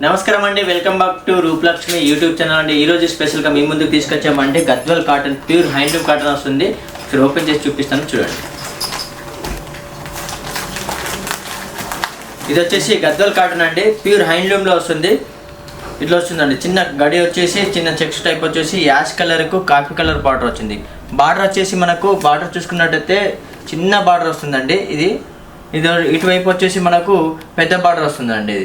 నమస్కారం అండి, welcome back to Rupalakshmi YouTube channel అండి. ఈరోజు స్పెషల్గా మీ ముందుకు తీసుకొచ్చామంటే Gadwal cotton, pure handloom cotton వస్తుంది. ఇక్కడ ఓపెన్ చేసి చూపిస్తాను చూడండి. ఇది వచ్చేసి గద్వాల్ కాటన్ అండి, ప్యూర్ హ్యాండ్లూమ్లో వస్తుంది. ఇట్లా వస్తుందండి, చిన్న గడి వచ్చేసి చిన్న చెక్స్ టైప్ వచ్చేసి యాష్ కలర్కు కాఫీ కలర్ బార్డర్ వచ్చింది. బార్డర్ వచ్చేసి మనకు బార్డర్ చూసుకున్నట్టయితే చిన్న బార్డర్ వస్తుందండి. ఇది ఇటువైపు వచ్చేసి మనకు పెద్ద బార్డర్ వస్తుందండి.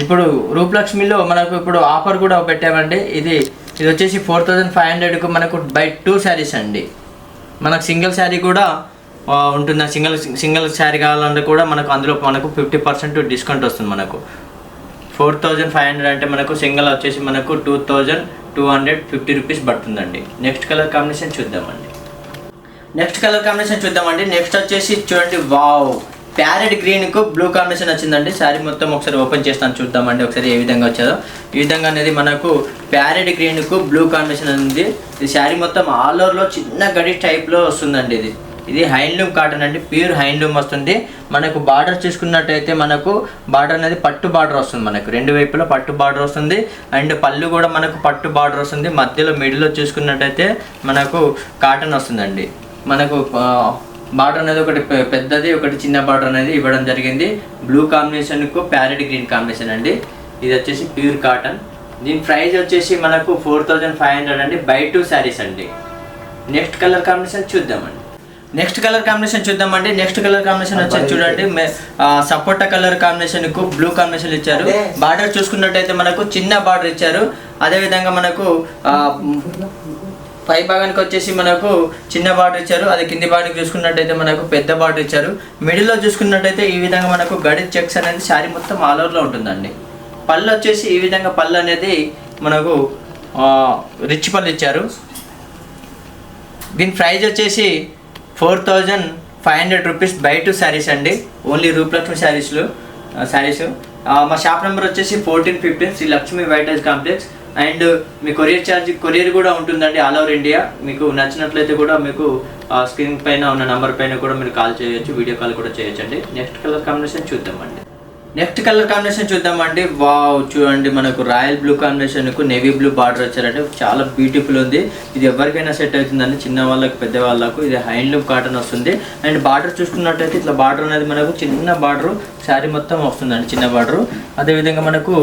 ఇప్పుడు రూపలక్ష్మిలో మనకు ఇప్పుడు ఆఫర్ కూడా పెట్టామండి. ఇది వచ్చేసి 4500కు మనకు బై 2 శారీస్ అండి. మనకు సింగిల్ శారీ కూడా ఉంటుంది. సింగిల్ శారీ కావాలంటే కూడా మనకు అందులో మనకు 50% డిస్కౌంట్ వస్తుంది. మనకు 4500 అంటే మనకు సింగిల్ వచ్చేసి మనకు 2250 రూపీస్ పడుతుందండి. నెక్స్ట్ కలర్ కాంబినేషన్ చూద్దామండి. నెక్స్ట్ వచ్చేసి చూడండి, వావ్, ప్యారెట్ గ్రీన్కు బ్లూ కాంబినేషన్ వచ్చిందండి. శారీ మొత్తం ఒకసారి ఓపెన్ చేస్తాను చూద్దామండి ఒకసారి ఏ విధంగా వచ్చాదో. ఈ విధంగా అనేది మనకు ప్యారెట్ గ్రీన్కు బ్లూ కాంబినేషన్ ఉంది. ఈ శారీ మొత్తం ఆల్ ఓవర్లో చిన్న గడి టైప్లో వస్తుందండి. ఇది హ్యాండ్లూమ్ కాటన్ అండి, ప్యూర్ హ్యాండ్లూమ్ వస్తుంది. మనకు బార్డర్ చూసుకున్నట్టయితే మనకు బార్డర్ అనేది పట్టు బార్డర్ వస్తుంది. మనకు రెండు వైపులా పట్టు బార్డర్ వస్తుంది. అండ్ పళ్ళు కూడా మనకు పట్టు బార్డర్ వస్తుంది. మధ్యలో మిడిల్లో చూసుకున్నట్టయితే మనకు కాటన్ వస్తుందండి. మనకు బార్డర్ అనేది ఒకటి పెద్దది, ఒకటి చిన్న బార్డర్ అనేది ఇవ్వడం జరిగింది. బ్లూ కాంబినేషన్కు ప్యారెట్ గ్రీన్ కాంబినేషన్ అండి. ఇది వచ్చేసి ప్యూర్ కాటన్. దీని ప్రైస్ వచ్చేసి మనకు 4500 అండి, బై 2 శారీస్ అండి. నెక్స్ట్ కలర్ కాంబినేషన్ చూద్దామండి. నెక్స్ట్ కలర్ కాంబినేషన్ వచ్చేసి చూడండి, సపోటా కలర్ కాంబినేషన్కు బ్లూ కాంబినేషన్ ఇచ్చారు. బార్డర్ చూసుకున్నట్టయితే మనకు చిన్న బార్డర్ ఇచ్చారు. అదేవిధంగా మనకు పై భాగానికి వచ్చేసి మనకు చిన్న బార్డర్ ఇచ్చారు. అది కింది భాగానికి చూసుకున్నట్టయితే మనకు పెద్ద బార్డర్ ఇచ్చారు. మిడిల్లో చూసుకున్నట్టయితే ఈ విధంగా మనకు గడి చెక్స్ అనేది శారీ మొత్తం ఆల్ ఓవర్లో ఉంటుందండి. పళ్ళు వచ్చేసి ఈ విధంగా పళ్ళు అనేది మనకు రిచ్ పళ్ళు ఇచ్చారు. దీని ప్రైజ్ వచ్చేసి 4500 రూపీస్ బై 2 శారీస్ అండి. ఓన్లీ రూపలక్ష్మి శారీస్. మా షాప్ నెంబర్ వచ్చేసి 1415 Sri Lakshmi White House complex. And మీ కొరియర్ కూడా ఉంటుందండి ఆల్ ఓవర్ ఇండియా. మీకు నచ్చినట్లయితే కూడా మీకు స్క్రీన్ పైన ఉన్న నెంబర్ పైన కూడా మీరు కాల్ చేయొచ్చు, వీడియో కాల్ కూడా చేయొచ్చు అండి. నెక్స్ట్ కలర్ కాంబినేషన్ చూద్దామండి. వావ్, చూడండి, మనకు రాయల్ బ్లూ కాంబినేషన్కు నేవీ బ్లూ బార్డర్ వచ్చారంటే చాలా బ్యూటిఫుల్ ఉంది. ఇది ఎవరికైనా సెట్ అవుతుందండి, చిన్న వాళ్ళకు పెద్ద వాళ్ళకు. ఇది హ్యాండ్లూమ్ కాటన్ వస్తుంది. అండ్ బార్డర్ చూసుకున్నట్టయితే ఇట్లా బార్డర్ అనేది మనకు చిన్న బార్డర్ శారీ మొత్తం వస్తుందండి, చిన్న బార్డర్. అదేవిధంగా మనకు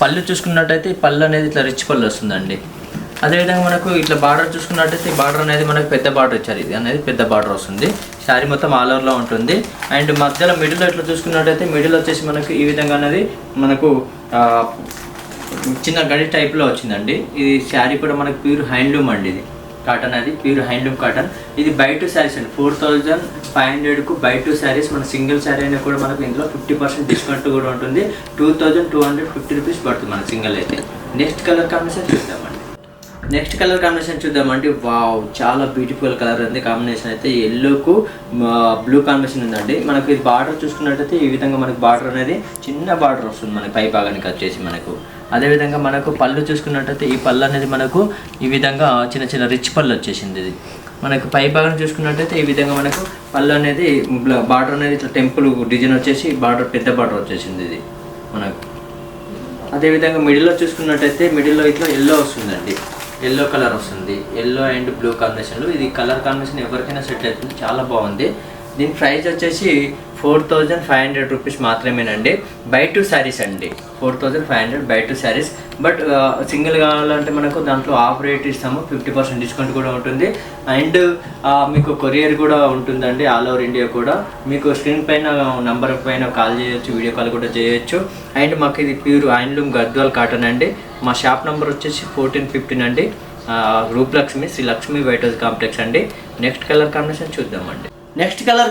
పళ్ళు చూసుకున్నట్టయితే పళ్ళు అనేది ఇట్లా రిచ్ పళ్ళు వస్తుందండి. అదేవిధంగా మనకు ఇట్లా బార్డర్ చూసుకున్నట్టయితే బార్డర్ అనేది మనకు పెద్ద బార్డర్ ఇచ్చారు. ఇది అనేది పెద్ద బార్డర్ వస్తుంది. శారీ మొత్తం ఆల్ ఓవర్లో ఉంటుంది. అండ్ మధ్యలో మిడిల్ ఇట్లా చూసుకున్నట్టయితే మిడిల్ వచ్చేసి మనకు ఈ విధంగా అనేది మనకు చిన్న గడి టైప్లో వచ్చిందండి. ఇది శారీ కూడా మనకు ప్యూర్ హ్యాండ్లూమ్ అండి. ఇది కాటన్ అది ప్యూర్ హ్యాండ్లూమ్ కాటన్. ఇది బై 2 శారీస్ అండి. 4500కు బై 2 శారీస్. మన సింగిల్ శారీ అయినా కూడా మనకు ఇందులో 50% డిస్కౌంట్ కూడా ఉంటుంది. 2250 రూపీస్ పడుతుంది మన సింగిల్ అయితే. నెక్స్ట్ కలర్ కాంబినేషన్ చూద్దామండి. వావ్, చాలా బ్యూటిఫుల్ కలర్ ఉంది. కాంబినేషన్ అయితే ఎల్లోకు బ్లూ కాంబినేషన్ ఉందండి. మనకు ఇది బార్డర్ చూసుకున్నట్టయితే ఈ విధంగా మనకు బార్డర్ అనేది చిన్న బార్డర్ వస్తుంది మనకి పై భాగానికి వచ్చేసి మనకు. అదేవిధంగా మనకు పళ్ళు చూసుకున్నట్టయితే ఈ పళ్ళు అనేది మనకు ఈ విధంగా చిన్న చిన్న రిచ్ పళ్ళు వచ్చేసింది. ఇది మనకు పై భాగం చూసుకున్నట్టయితే ఈ విధంగా మనకు పళ్ళు అనేది బార్డర్ అనేది ఇట్లా టెంపుల్ డిజైన్ వచ్చేసి బార్డర్ పెద్ద బార్డర్ వచ్చేసింది ఇది మనకు. అదేవిధంగా మిడిల్లో చూసుకున్నట్టయితే మిడిల్లో ఇట్లా ఎల్లో వస్తుందండి, ఎల్లో కలర్ వస్తుంది. ఎల్లో అండ్ బ్లూ కాంబినేషన్లో ఇది కలర్ కాంబినేషన్ ఎవరికైనా సెట్ అవుతుంది, చాలా బాగుంది. దీని ప్రైస్ వచ్చేసి 4500 రూపీస్ మాత్రమేనండి, బై 2 శారీస్ అండి. 4500 బై 2 శారీస్. బట్ సింగిల్ కావాలంటే మనకు దాంట్లో ఆఫ్ రేట్ ఇస్తాము, 50% డిస్కౌంట్ కూడా ఉంటుంది. అండ్ మీకు కొరియర్ కూడా ఉంటుందండి ఆల్ ఓవర్ ఇండియా కూడా. మీకు స్క్రీన్ పైన నంబర్ పైన కాల్ చేయొచ్చు, వీడియో కాల్ కూడా చేయొచ్చు. అండ్ మాకు ఇది ప్యూర్ హ్యాండ్లూమ్ గద్వాల్ కాటన్ అండి. మా షాప్ నెంబర్ వచ్చేసి 1415 అండి, Rupalakshmi Sri Lakshmi White House complex అండి. నెక్స్ట్ కలర్ కాంబినేషన్ చూద్దామండి. నెక్స్ట్ కలర్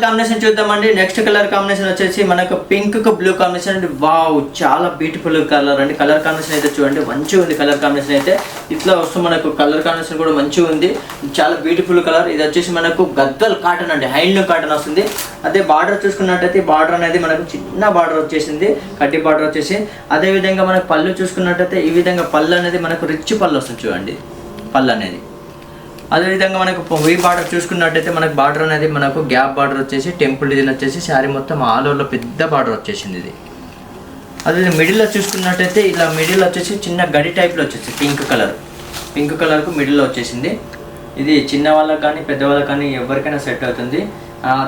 కాంబినేషన్ వచ్చేసి మనకు పింక్కు బ్లూ కాంబినేషన్ అండి. వావ్, చాలా బ్యూటిఫుల్ కలర్ అండి. కలర్ కాంబినేషన్ అయితే చూడండి మంచిగా ఉంది. కలర్ కాంబినేషన్ అయితే ఇట్లా వస్తుంది. మనకు కలర్ కాంబినేషన్ కూడా మంచిగా ఉంది, చాలా బ్యూటిఫుల్ కలర్. ఇది వచ్చేసి మనకు గద్వాల్ కాటన్ అండి, హ్యాండ్లూమ్ కాటన్ వస్తుంది. అదే బార్డర్ చూసుకున్నట్టయితే బార్డర్ అనేది మనకు చిన్న బార్డర్ వచ్చేసింది, కడ్డీ బార్డర్ వచ్చేసి. అదేవిధంగా మనకు పళ్ళు చూసుకున్నట్టయితే ఈ విధంగా పళ్ళు అనేది మనకు రిచ్ పళ్ళు వస్తుంది చూడండి, పళ్ళు అనేది. అదేవిధంగా మనకు వీ బార్డర్ చూసుకున్నట్టయితే మనకు బార్డర్ అనేది మనకు గ్యాప్ బార్డర్ వచ్చేసి టెంపుల్ డిజైన్ వచ్చేసి శారీ మొత్తం ఆల్ ఓవర్లో పెద్ద బార్డర్ వచ్చేసింది. ఇది అదే మిడిల్లో చూసుకున్నట్టయితే ఇలా మిడిల్ వచ్చేసి చిన్న గడి టైప్లో వచ్చేసి పింక్ కలర్కు మిడిల్లో వచ్చేసింది. ఇది చిన్న వాళ్ళకి కానీ పెద్దవాళ్ళకి కానీ ఎవరికైనా సెట్ అవుతుంది.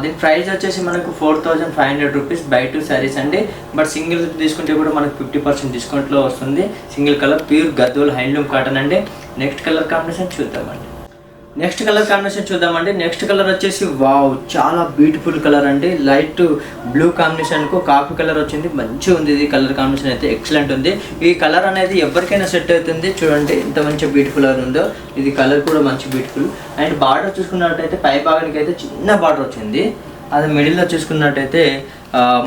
దీని ప్రైస్ వచ్చేసి మనకు 4500 రూపీస్ బై 2 శారీస్ అండి. బట్ సింగిల్ తీసుకుంటే కూడా మనకు 50% డిస్కౌంట్లో వస్తుంది. Single colour pure Gadwal handloom cotton అండి. నెక్స్ట్ కలర్ కాంబినేషన్ చూద్దామండి. నెక్స్ట్ కలర్ వచ్చేసి వావ్, చాలా బ్యూటిఫుల్ కలర్ అండి. లైట్ బ్లూ కాంబినేషన్కు కాఫీ కలర్ వచ్చింది. మంచిగా ఉంది ఇది కలర్ కాంబినేషన్ అయితే ఎక్సలెంట్ ఉంది. ఈ కలర్ అనేది ఎవరికైనా సెట్ అవుతుంది. చూడండి ఎంత మంచి బ్యూటిఫుల్ కలర్ ఉందో. ఇది కలర్ కూడా మంచి బ్యూటిఫుల్. అండ్ బార్డర్ చూసుకున్నట్టయితే పై భాగానికి అయితే చిన్న బార్డర్ వచ్చింది. అది మిడిల్లో చూసుకున్నట్టయితే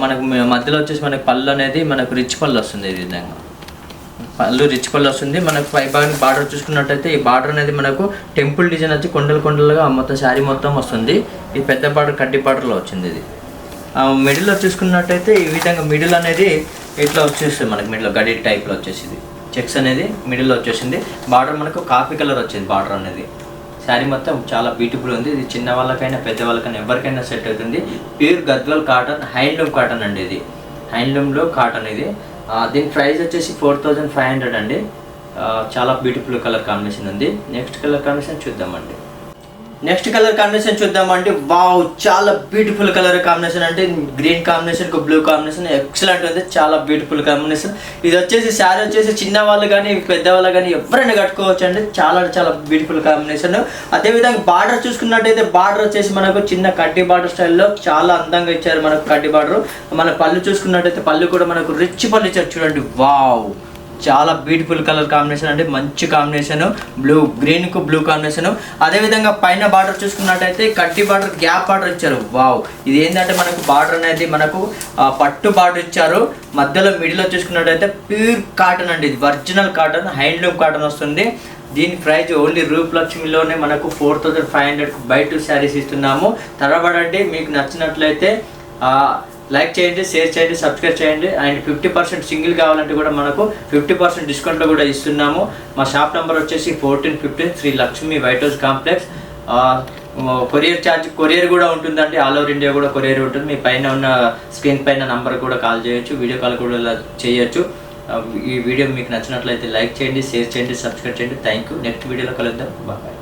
మనకు మధ్యలో వచ్చేసి మనకు పళ్ళు అనేది మనకు రిచ్ పళ్ళు వస్తుంది. ఈ విధంగా పళ్ళు రిచ్ పళ్ళు వస్తుంది. మనకు పై భాగానికి బార్డర్ చూసుకున్నట్టయితే ఈ బార్డర్ అనేది మనకు టెంపుల్ డిజైన్ వచ్చి కొండలుగా మొత్తం శారీ మొత్తం వస్తుంది. ఈ పెద్ద బార్డర్ కడ్డీ బార్డర్లో వచ్చింది. ఇది మిడిల్లో చూసుకున్నట్టయితే ఈ విధంగా మిడిల్ అనేది ఇట్లా వచ్చేస్తుంది. మనకు మిడిల్లో గడి టైప్లో వచ్చేసింది. చెక్స్ అనేది మిడిల్లో వచ్చేసింది. బార్డర్ మనకు కాఫీ కలర్ వచ్చింది. బార్డర్ అనేది శారీ మొత్తం చాలా బ్యూటిఫుల్ ఉంది. ఇది చిన్న వాళ్ళకైనా పెద్ద వాళ్ళకైనా ఎవరికైనా సెట్ అవుతుంది. Pure Gadwal cotton handloom cotton అండి. ఇది హ్యాండ్లూమ్లో కాటన్. ఇది దీని ప్రైస్ వచ్చేసి 4500 అండి. చాలా బ్యూటిఫుల్ కలర్ కాంబినేషన్ ఉంది. నెక్స్ట్ కలర్ కాంబినేషన్ చూద్దామండి. వావ్, చాలా బ్యూటిఫుల్ కలర్ కాంబినేషన్ అంటే గ్రీన్ కాంబినేషన్కు బ్లూ కాంబినేషన్ ఎక్సలెంట్ ఉంది. చాలా బ్యూటిఫుల్ కాంబినేషన్. ఇది వచ్చేసి శారీ వచ్చేసి చిన్న వాళ్ళు కానీ పెద్దవాళ్ళు కానీ ఎవరైనా కట్టుకోవచ్చు అండి. చాలా బ్యూటిఫుల్ కాంబినేషన్. అదేవిధంగా బార్డర్ చూసుకున్నట్టయితే బార్డర్ వచ్చేసి మనకు చిన్న కడ్డీ బార్డర్ స్టైల్లో చాలా అందంగా ఇచ్చారు. మనకు కడ్డీ బార్డర్. మన పళ్ళు చూసుకున్నట్టయితే పళ్ళు కూడా మనకు రిచ్ పళ్ళు ఇచ్చారు. చూడండి, వావ్, చాలా బ్యూటిఫుల్ కలర్ కాంబినేషన్ అంటే మంచి కాంబినేషన్. గ్రీన్కు blue combination. అదేవిధంగా పైన బార్డర్ చూసుకున్నట్టయితే కడ్డీ బార్డర్ గ్యాప్ బార్డర్ ఇచ్చారు. వావ్, ఇది ఏంటంటే మనకు బార్డర్ అనేది మనకు పట్టు బార్డర్ ఇచ్చారు. మధ్యలో మిడిల్లో చూసుకున్నట్టయితే ప్యూర్ కాటన్ అండి. ఇది ఒరిజినల్ కాటన్ హ్యాండ్లూమ్ కాటన్ వస్తుంది. దీని ప్రైస్ ఓన్లీ రూపలక్ష్మిలోనే మనకు 4500 బై 2 శారీస్ ఇస్తున్నాము. తరబడండి. మీకు నచ్చినట్లయితే లైక్ చేయండి, షేర్ చేయండి, సబ్స్క్రైబ్ చేయండి. అండ్ 50% సింగిల్ కావాలంటే కూడా మనకు 50% డిస్కౌంట్లో కూడా ఇస్తున్నాము. మా షాప్ నెంబర్ వచ్చేసి 1415 Sri Lakshmi White House complex. Courier కూడా ఉంటుందండి. ఆల్ ఓవర్ ఇండియా కూడా కొరియర్ ఉంటుంది. మీ పైన ఉన్న స్క్రీన్ పైన నంబర్ కూడా కాల్ చేయొచ్చు, వీడియో కాల్ కూడా చేయొచ్చు. ఈ వీడియో మీకు నచ్చినట్లయితే లైక్ చేయండి, షేర్ చేయండి, సబ్స్క్రైబ్ చేయండి. Thank you. నెక్స్ట్ వీడియోలో కలుద్దాం. బాయ్.